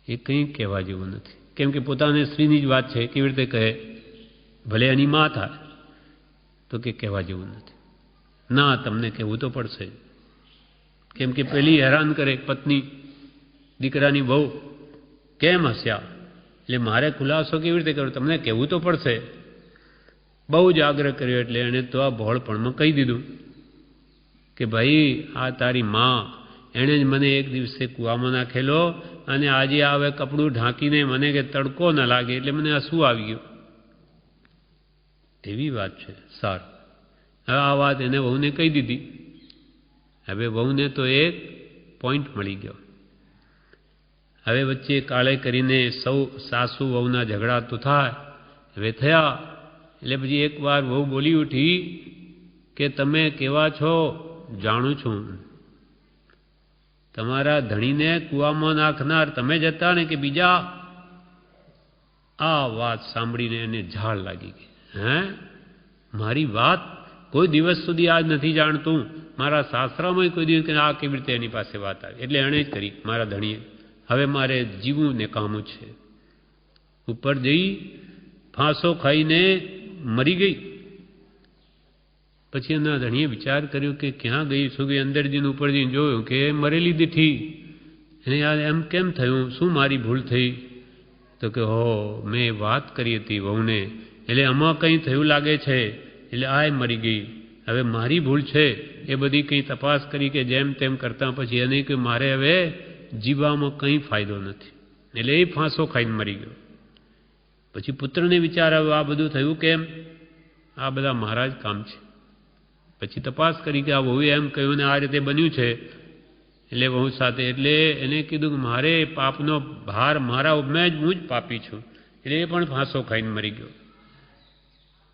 એ કંઈ કહેવા જેવું નથી. કેમ કે પોતાની સ્ત્રીની જ વાત છે, કેવી રીતે કહે? ભલે એની માં થાય તો કે કહેવા જેવું નથી. ના, તમને કહેવું તો પડશે. કેમ કે પેલી હેરાન કરે પત્ની, દીકરાની વહુ કેમ હસ્યા, એટલે મારે ખુલાસો કેવી રીતે કર્યો, તમને કહેવું તો પડશે. બહુ જ આગ્રહ કર્યો એટલે એણે તો આ ભોળપણમાં કહી દીધું કે ભાઈ આ તારી માં, એણે જ મને એક દિવસે કૂવામાં નાખેલો અને આજે આવે કપડું ઢાંકીને મને કે તડકો ન લાગે, એટલે મને હસવું આવી ગયું. એવી વાત છે. સારું, હવે આ વાત એને વહુને કહી દીધી. હવે વહુને તો એક પોઈન્ટ મળી ગયો. હવે વચ્ચે કાળે કરીને સૌ સાસુ વહુના ઝઘડા તો થાય. હવે થયા એટલે પછી એકવાર વહુ બોલી ઉઠી કે તમે કેવા છો જાણું છું, તમારા ધણીને કૂવામાં નાખનાર તમે જ હતા ને કે બીજા? આ વાત સાંભળીને એને ઝાળ લાગી ગઈ. હે, મારી વાત કોઈ દિવસ સુધી આજ નથી જાણતું, મારા સાસરામાં કોઈ દિવસ આ કેવી રીતે એની પાસે વાત આવી? એટલે એણે જ કરી મારા ધણીએ. હવે મારે જીવવું ને કામું છે. ઉપર જઈ ફાંસો ખાઈને મરી ગઈ. પછી એના ધણીએ વિચાર કર્યો કે ક્યાં ગઈ? શું ગઈ? અંદર જઈને ઉપર જઈને જોયું કે મરેલી દીઠી. એને યાર એમ કેમ થયું? શું મારી ભૂલ થઈ? તો કે હો, મેં વાત કરી હતી વહુને, એટલે આમાં કંઈ થયું લાગે છે, એટલે આ મરી ગઈ. હવે મારી ભૂલ છે એ બધી કંઈ તપાસ કરી કે જેમ તેમ કરતા પછી એને કે મારે હવે જીવવામાં કંઈ ફાયદો નથી, એટલે એ ફાંસો ખાઈને મરી ગયો. પછી પુત્રને વિચાર આવ્યો આ બધું થયું કેમ? આ બધા મારા જ કામ છે. પછી તપાસ કરી કે આ વહુએ એમ કહ્યું ને આ રીતે બન્યું છે, એટલે વહુ સાથે એટલે એને કીધું કે મારે પાપનો ભાર મારા હું જ પાપી છું, એટલે એ પણ ફાંસો ખાઈને મરી ગયો.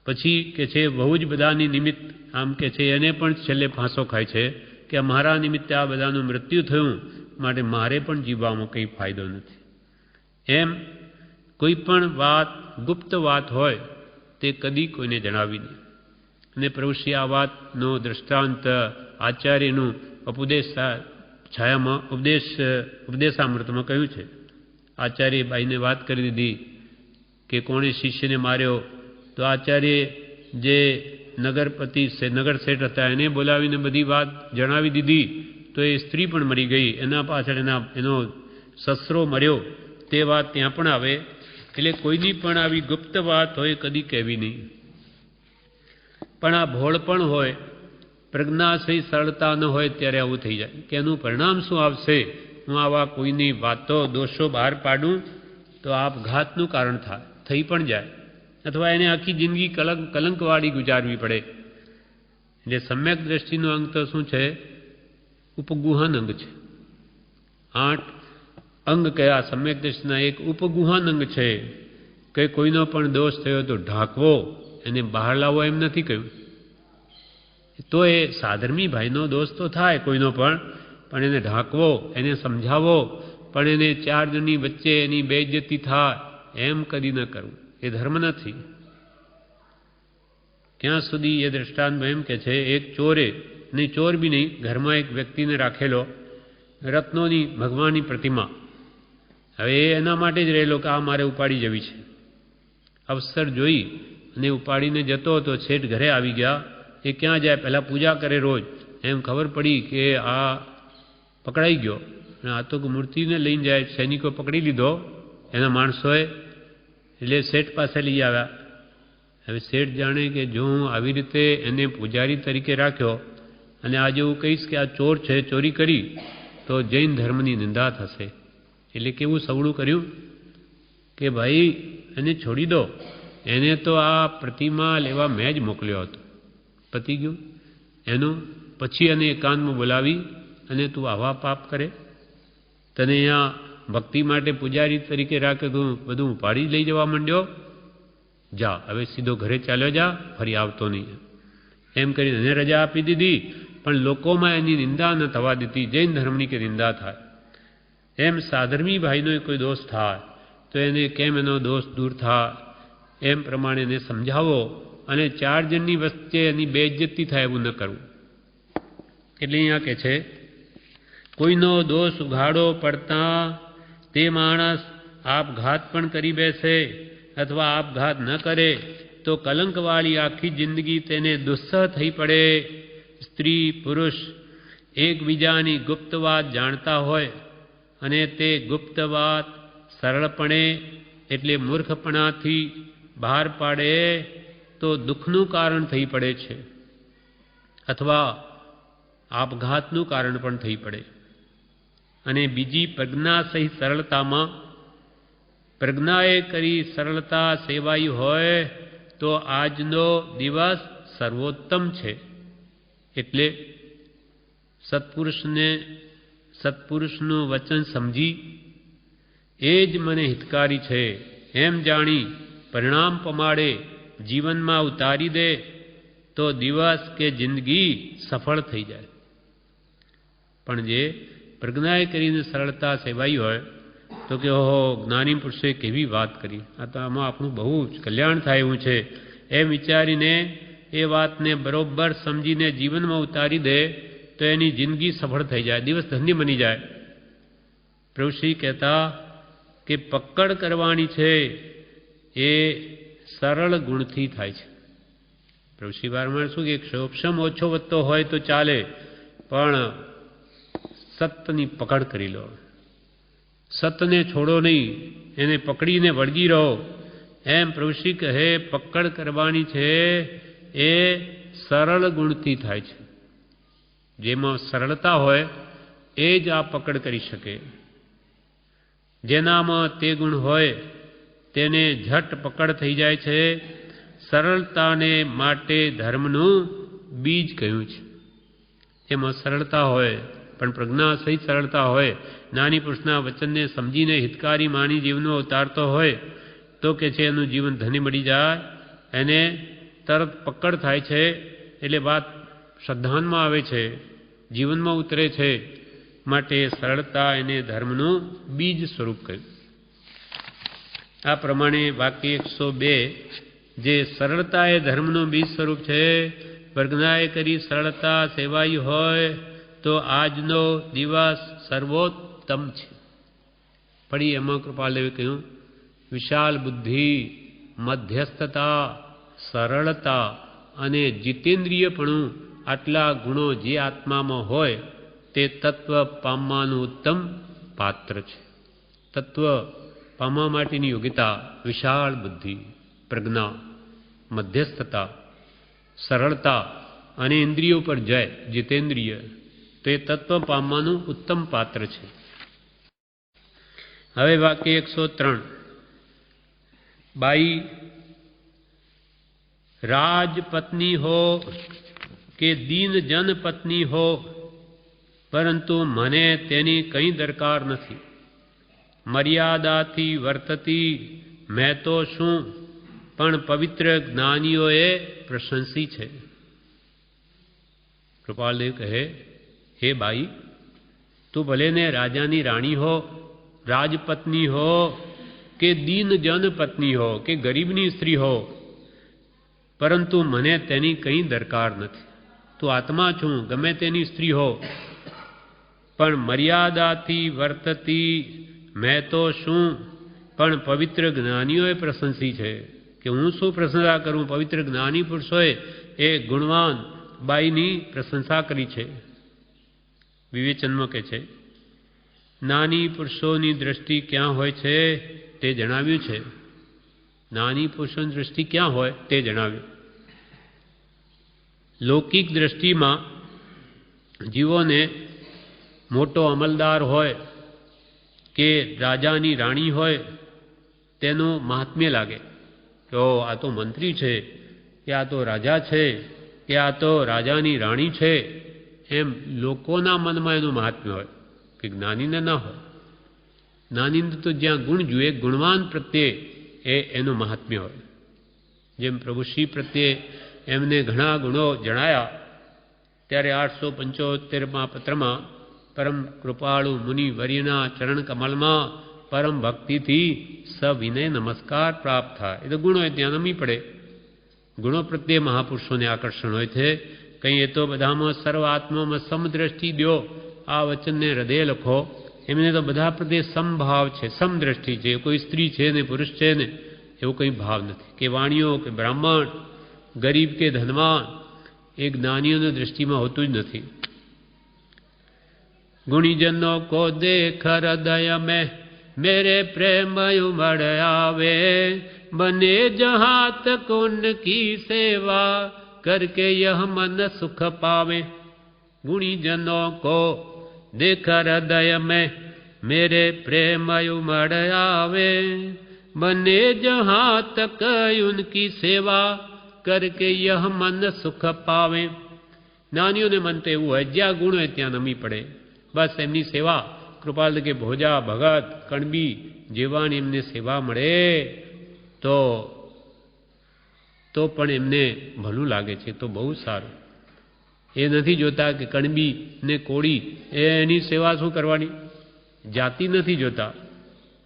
પછી કે છે બહુ જ બધાની નિમિત્ત આમ કે છે એને પણ છેલ્લે ફાંસો ખાય છે કે મારા નિમિત્તે આ બધાનું મૃત્યુ થયું, માટે મારે પણ જીવવામાં કંઈ ફાયદો નથી. એમ કોઈ પણ વાત ગુપ્ત વાત હોય તે કદી કોઈને જણાવી નહીં. અને પ્રભુશ્રી આ વાતનો દ્રષ્ટાંત આચાર્યનું છાયામાં ઉપદેશામૃતમાં કહ્યું છે. આચાર્ય બાઈને વાત કરી દીધી કે કોણે શિષ્યને માર્યો, તો આચાર્ય જે નગરપતિ નગર શેઠ હતા એને બોલાવીને બધી વાત જણાવી દીધી, તો એ સ્ત્રી પણ મરી ગઈ, એના પાછળ એનો સસરો મર્યો, તે વાત ત્યાં પણ આવે. એટલે કોઈની પણ આવી ગુપ્ત વાત હોય કદી કહેવી નહીં. પણ આ ભોળપણ હોય, પ્રજ્ઞાશય સરળતા ન હોય ત્યારે આવું થઈ જાય કે એનું પરિણામ શું આવશે, હું આવા કોઈની વાતો દોષો બહાર પાડું તો આપઘાતનું કારણ થઈ પણ જાય, અથવા એને આખી જિંદગી કલંકવાળી ગુજારવી પડે. એટલે સમ્યક દ્રષ્ટિનું અંગ તો શું છે? ઉપગુહન અંગ છે. 8 અંગ કયા સમ્યક દ્રષ્ટિના? એક ઉપગુહન અંગ છે કે કોઈનો પણ દોષ થયો તો ઢાંકવો, એને બહાર લાવવો એમ નથી કહ્યું. તો એ સાધર્મી ભાઈનો દોષ તો થાય કોઈનો પણ એને ઢાંકવો, એને સમજાવવો, પણ એને 4 જણની વચ્ચે એની બેઇજ્જતી થાય એમ કદી ન કરવું, એ ધર્મ નથી. ક્યાં સુધી એ દ્રષ્ટાંત એમ કે છે, એક ચોરે નહીં, ચોર બી નહીં, ઘરમાં એક વ્યક્તિને રાખેલો રત્નોની ભગવાનની પ્રતિમા. હવે એ એના માટે જ રહેલો કે આ મારે ઉપાડી જવી છે. અવસર જોઈ અને ઉપાડીને જતો હતો. શેઠ ઘરે આવી ગયા. એ ક્યાં જાય? પહેલાં પૂજા કરે રોજ. એમ ખબર પડી કે આ પકડાઈ ગયો, અને આ તો મૂર્તિને લઈને જાય. સૈનિકો પકડી લીધો એના માણસોએ, એટલે શેઠ પાસે લઈ આવ્યા. હવે શેઠ જાણે કે જો હું આવી રીતે એને પૂજારી તરીકે રાખ્યો અને આજે હું કહીશ કે આ ચોર છે, ચોરી કરી, તો જૈન ધર્મની નિંદા થશે. એટલે કેવું સવળું કર્યું કે ભાઈ એને છોડી દો, એને તો આ પ્રતિમા લેવા મેં જ મોકલ્યો હતો, પતી ગયું એનું. પછી એને એકાંતમાં બોલાવી અને તું આવા પાપ કરે, તને અહીંયા ભક્તિ માટે પૂજારી તરીકે રાખ્યો, તું બધું ઉપાડી લઈ જવા માંડ્યો, જા હવે સીધો ઘરે ચાલ્યો જા, ફરી આવતો નહીં. એમ કરીને એને રજા આપી દીધી, પણ લોકોમાં એની નિંદા ન થવા દીધી, જૈન ધર્મની કે નિંદા થાય. એમ સાધર્મી ભાઈનો કોઈ દોષ થાય તો એને કેમ એનો દોષ દૂર થાય એમ પ્રમાણે એને સમજાવો, અને 4 જણની વચ્ચે એની બેઇજ્જતી થાય એવું ન કરવું. એટલે અહીંયા કે છે, કોઈનો દોષ ઉઘાડો પડતા તે માણસ આપઘાત પણ કરી બેસે અથવા આપઘાત ન કરે તો કલંકવાળી આખી જિંદગી તેને દુસ્સહ થઈ પડે. સ્ત્રી પુરુષ એકબીજાની ગુપ્ત વાત જાણતા હોય અને તે ગુપ્ત વાત સરળપણે એટલે મૂર્ખપણાથી બહાર પાડે તો દુઃખનું કારણ થઈ પડે છે, અથવા આપઘાતનું કારણ પણ થઈ પડે. અને બીજી પ્રજ્ઞા સહિત સરળતામાં પ્રજ્ઞાએ કરી સરળતા સેવાઈ હોય તો આજનો દિવસ સર્વોત્તમ છે. એટલે સત્પુરુષનું વચન સમજી એ જ મને હિતકારી છે એમ જાણી પરિણામ પમાડે જીવનમાં ઉતારી દે તો દિવસ કે જિંદગી સફળ થઈ જાય. પણ જે પ્રજ્ઞાએ કરીને સરળતા સેવાઈ હોય તો કે ઓહો જ્ઞાની પુરુષે કેવી વાત કરી, આ તો આમાં આપણું બહુ જ કલ્યાણ થાય એવું છે એમ વિચારીને એ વાતને બરોબર સમજીને જીવનમાં ઉતારી દે તો એની જિંદગી સફળ થઈ જાય, દિવસ ધન્ય બની જાય. પ્રભુશ્રી કહેતા કે પકડ કરવાની છે એ સરળ ગુણથી થાય છે. પ્રભુશ્રી વારંવાર શું કે ક્ષોક્ષમ ઓછો વધતો હોય તો ચાલે, પણ સત્યની પકડ કરી લો, સત્યને છોડો નહીં, એને પકડીને વળગી રહો. એમ પ્રભુશ્રી કહે પકડ કરવાની છે એ સરળ ગુણથી થાય છે. જેમાં સરળતા હોય એ જ આ પકડ કરી શકે. જેનામાં તે ગુણ હોય તેને ઝટ પકડ થઈ જાય છે. સરળતાને માટે ધર્મનું બીજ કહ્યું છે. એમાં સરળતા હોય પણ પ્રજ્ઞા સહિત સરળતા હોય, જ્ઞાની પુરુષના વચનને સમજીને હિતકારી માની જીવનો ઉતારતો હોય તો કે છે એનું જીવન ધન્ય મળી જાય. એને તરત પકડ થાય છે, એટલે વાત શ્રદ્ધાનમાં આવે છે, જીવનમાં ઉતરે છે. માટે સરળતા એને ધર્મનું બીજ સ્વરૂપ કહ્યું. આ પ્રમાણે વાક્ય 102 જે સરળતા એ ધર્મનું બીજ સ્વરૂપ છે, પ્રજ્ઞાએ કરી સરળતા સેવાઈ હોય તો આજનો દિવસ સર્વોત્તમ છે. ફરી એમાં કૃપાલદેવે કહ્યું વિશાલ બુદ્ધિ, મધ્યસ્થતા, સરળતા અને જીતેન્દ્રિયપણું આટલા ગુણો જે આત્મામાં હોય તે તત્વ પામવાનું ઉત્તમ પાત્ર છે. તત્વ પામવા માટેની યોગ્યતા વિશાળ બુદ્ધિ, પ્રજ્ઞા, મધ્યસ્થતા, સરળતા અને ઇન્દ્રિયો પર જય, જીતેન્દ્રિય, તે તત્વ પામવાનું ઉત્તમ પાત્ર છે. હવે વાક્ય 103 બાઈ રાજપત્ની હો કે દીન જન પત્ની હો, પરંતુ મને તેની કંઈ દરકાર નથી. મર્યાદાથી વર્તતી મેં તો શું, પણ પવિત્ર જ્ઞાનીઓએ પ્રશંસી છે. કૃપાલદેવ કહે હે બાઈ, તું ભલે ને રાજાની રાણી હો, રાજપત્ની હો કે દીન જન પત્ની હો કે ગરીબની સ્ત્રી હો, પરંતુ મને તેની કંઈ દરકાર નથી. તું આત્મા છું, ગમે તેની સ્ત્રી હો, પણ મર્યાદાથી વર્તતી મેં તો શું, પણ પવિત્ર જ્ઞાનીઓએ પ્રશંસી છે. કે હું શું પ્રશંસા કરું, પવિત્ર જ્ઞાની પુરુષોએ એ ગુણવાન બાઈની પ્રશંસા કરી છે. વિવેચનમાં કહે છે નાની પુરુષોની દ્રષ્ટિ ક્યાં હોય છે તે જણાવ્યું છે. નાની પુરુષોની દ્રષ્ટિ ક્યાં હોય તે જણાવ્યું. લૌકિક દ્રષ્ટિમાં જીવોને મોટો અમલદાર હોય કે રાજાની રાણી હોય તેનું મહાત્મ્ય લાગે કે ઓ આ તો મંત્રી છે, કે આ તો રાજા છે, કે આ તો રાજાની રાણી છે. એમ લોકોના મનમાં એનું મહાત્મ્ય હોય, કે જ્ઞાનીને ના હોય. જ્ઞાનીને તો જ્યાં ગુણ જોઈએ, ગુણવાન પ્રત્યે એનું મહાત્મ્ય હોય. જેમ પ્રભુ શ્રી પ્રત્યે એમને ઘણા ગુણો જણાયા, ત્યારે 875માં પત્રમાં પરમ કૃપાળુ મુનિ વર્યના ચરણ કમલમાં પરમ ભક્તિથી સવિનય નમસ્કાર પ્રાપ્ત થાય. એ તો ગુણો ત્યાં નમી પડે. ગુણો પ્રત્યે મહાપુરુષોને આકર્ષણ હોય છે. કંઈ એ તો બધામાં સર્વ આત્મામાં સમદ્રષ્ટિ દો, આ વચનને હૃદય લખો. એમને તો બધા પ્રત્યે સમભાવ છે, સમદ્રષ્ટિ છે. કોઈ સ્ત્રી છે ને પુરુષ છે ને એવો કંઈ ભાવ નથી. કે વાણીઓ કે બ્રાહ્મણ, ગરીબ કે ધનવાન, એ જ્ઞાનીઓની દ્રષ્ટિમાં હોતું જ નથી. गुणीजनों को देख हृदय में मेरे प्रेम उमड़ आवे, बने जहाँ तक उनकी सेवा करके यह मन सुख पावे. गुणीजनों को देख हृदय में मेरे प्रेम उमड़ आवे, बने जहाँ तक उनकी सेवा करके यह मन सुख पावे. જ્ઞાનીઓને મન તો એવું હોય જ્યાં ગુણ હોય ત્યાં નમી પડે. બસ એમની સેવા, કૃપાલ કે ભોજા ભગત કણબી જેવાની એમને સેવા મળે તો પણ એમને ભલું લાગે છે, તો બહુ સારું. એ નથી જોતા કે કણબી ને કોળી એની સેવા શું કરવાની. જાતિ નથી જોતા.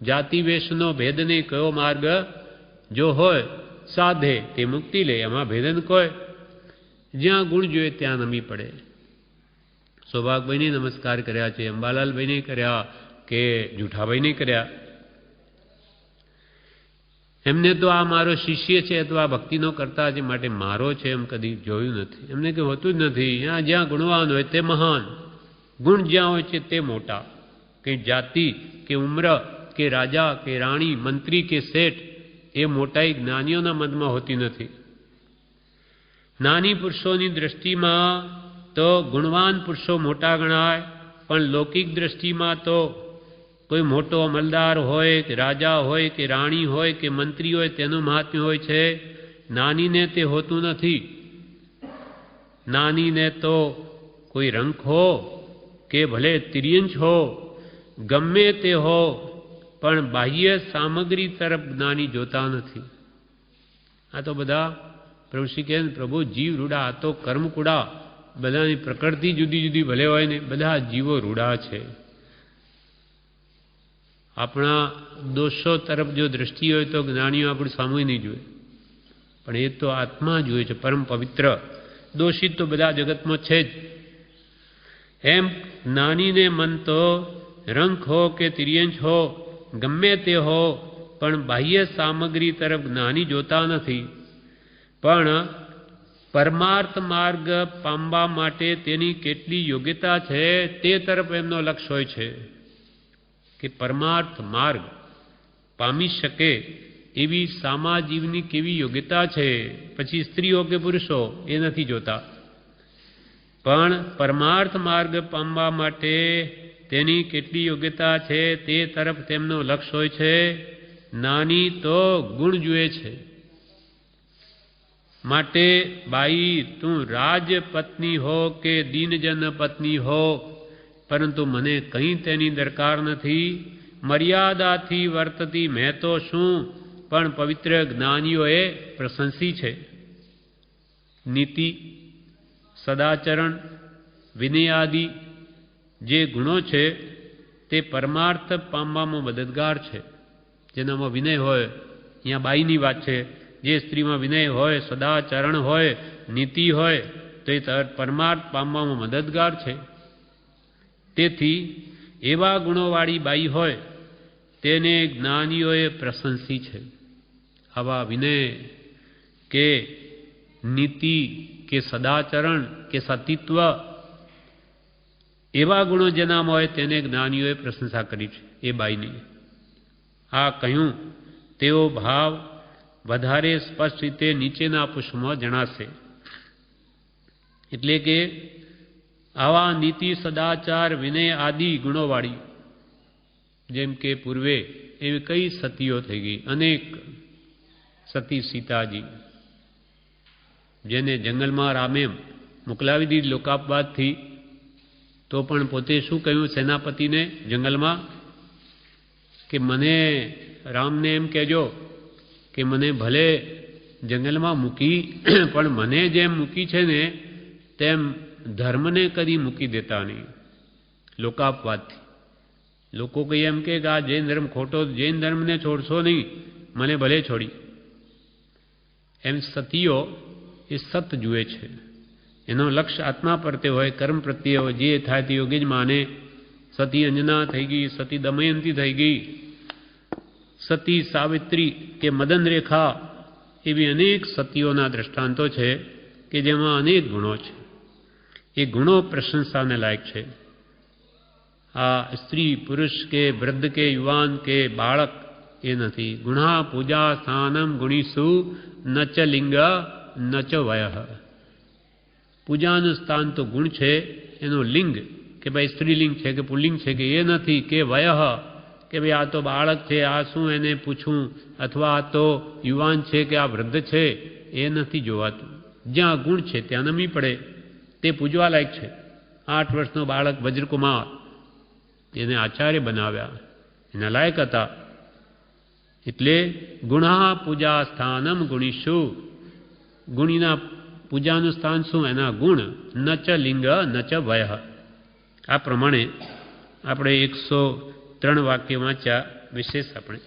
જાતિ વેશનો ભેદને કયો માર્ગ જો હોય સાધે તે મુક્તિ લે. એમાં ભેદન કોઈ જ્યાં ગુણ જોઈએ ત્યાં નમી પડે. સૌભાગભાઈને નમસ્કાર કર્યા છે, અંબાલાલભાઈને કર્યા કે જુઠાભાઈને કર્યા. એમને તો આ મારો શિષ્ય છે અથવા ભક્તિનો કરતા છે માટે મારો છે એમ કદી જોયું નથી. એમને કંઈ હોતું જ નથી. જ્યાં ગુણવાન હોય તે મહાન, ગુણ જ્યાં હોય છે તે મોટા. કંઈ જાતિ કે ઉમ્ર કે રાજા કે રાણી, મંત્રી કે શેઠ, એ મોટાઈ જ્ઞાનીઓના મનમાં હોતી નથી. નાની પુરુષોની દ્રષ્ટિમાં તો ગુણવાન પુરુષો મોટા ગણાય, પણ લૌકિક દ્રષ્ટિમાં તો કોઈ મોટો અમલદાર હોય કે રાજા હોય કે રાણી હોય કે મંત્રી હોય તેનું મહાત્મ્ય હોય છે. નાનીને તે હોતું નથી. નાનીને તો કોઈ રંક હો કે ભલે તિર્યંચ હો, ગમે તે હો, પણ બાહ્ય સામગ્રી તરફ જ્ઞાની જોતા નથી. આ તો બધા પ્રભુ શ્રી કહે પ્રભુ જીવ રૂડા, આ તો કર્મ કુડા, બધાની પ્રકૃતિ જુદી જુદી ભલે હોય ને બધા જીવો રૂડા છે. આપણા દોષો તરફ જો દ્રષ્ટિ હોય તો જ્ઞાનીઓ આપણું સામું નહીં જોઈએ, પણ એ તો આત્મા જોઈએ છે પરમ પવિત્ર. દોષિત તો બધા જગતમાં છે જ. એમ જ્ઞાનીને મન તો રંખ હો કે તિર્યંચ હો ગમે તે હો, પણ બાહ્ય સામગ્રી તરફ જ્ઞાની જોતા નથી, પણ પરમાર્થ માર્ગ પામવા માટે તેની કેટલી યોગ્યતા છે તે તરફ એમનો લક્ષ્ય હોય છે કે પરમાર્થ માર્ગ પામી શકે એવી સામાજીવની કેવી યોગ્યતા છે. પછી સ્ત્રીઓ કે પુરુષો એ નથી જોતા, પણ પરમાર્થ માર્ગ પામવા માટે તેની કેટલી યોગ્યતા છે તે તરફ તેમનો લક્ષ્ય હોય છે. નાની તો ગુણ જુએ છે. માટે બાઈ તું રાજપત્ની હો કે દીનજન પત્ની હો, પરંતુ મને કંઈ તેની દરકાર નથી. મર્યાદાથી વર્તતી મેં તો શું, પણ પવિત્ર જ્ઞાનીઓએ પ્રશંસી છે. નીતિ, સદાચરણ, વિનયાદિ જે ગુણો છે તે પરમાર્થ પામવામાં મદદગાર છે. જેનામાં વિનય હોય, અહીંયા બાઈની વાત છે, જે સ્ત્રીમાં વિનય હોય, સદાચરણ હોય, નીતિ હોય તો એ પરમાર્થ પામવામાં મદદગાર છે. તેથી એવા ગુણોવાળી બાઈ હોય તેને જ્ઞાનીઓએ પ્રશંસી છે. આવા વિનય કે નીતિ કે સદાચરણ કે સતીત્વ એવા ગુણો જેનામાં હોય તેને જ્ઞાનીઓએ પ્રશંસા કરી છે એ બાઈની. આ કહ્યું તેઓ ભાવ વધારે સ્પષ્ટ રીતે નીચેના પુષ્પમાં જણાશે. એટલે કે આવા નીતિ, સદાચાર, વિનય આદિ ગુણોવાળી, જેમ કે પૂર્વે એવી કઈ સતીઓ થઈ ગઈ, અનેક સતી સીતાજી, જેને જંગલમાં રામે મોકલાવી દીધી લોકાપવાદથી, તો પણ પોતે શું કહ્યું સેનાપતિને જંગલમાં કે મને રામને એમ કહેજો કે મને ભલે જંગલમાં મૂકી, પણ મને જેમ મૂકી છે ને તેમ ધર્મને કદી મૂકી દેતા નહીં લોકાપવાદથી. લોકો કઈ એમ કે આ જૈન ધર્મ ખોટો, જૈન ધર્મને છોડશો નહીં, મને ભલે છોડી. એમ સતીઓ એ સત જુએ છે, એનો લક્ષ્ય આત્મા પ્રત્યે હોય, કર્મ પ્રત્યે હોય, જે થાય તે યોગ્ય જ માને. સતી અંજના થઈ ગઈ, સતી દમયંતી થઈ ગઈ, સતી સાવિત્રી કે મદન રેખા, એવી અનેક સતીઓના દ્રષ્ટાંતો છે કે જેમાં અનેક ગુણો છે. એ ગુણો પ્રશંસાને લાયક છે. આ સ્ત્રી, પુરુષ કે વૃદ્ધ કે યુવાન કે બાળક એ નથી. ગુણા પૂજા સ્થાનમ ગુણીસુ ન ચ લિંગ ન ચ વય. પૂજાનું સ્થાન તો ગુણ છે, એનો લિંગ કે ભાઈ સ્ત્રીલિંગ છે કે પુલ્લિંગ છે કે એ નથી, કે વય કે ભાઈ આ તો બાળક છે, આ શું એને પૂછું, અથવા આ તો યુવાન છે કે આ વૃદ્ધ છે, એ નથી જોવાતું. જ્યાં ગુણ છે ત્યાં નમી પડે, તે પૂજવા લાયક છે. 8 વર્ષનો બાળક વજ્રકુમાર, એને આચાર્ય બનાવ્યા, એના લાયક હતા. એટલે ગુણા પૂજા સ્થાનમ ગુણીશુ, ગુણીના પૂજાનું સ્થાન શું, એના ગુણ. ન ચ લિંગ ન ચ વય. આ પ્રમાણે આપણે 103 વાક્ય વાંચ્યા. વિશેષ આપણે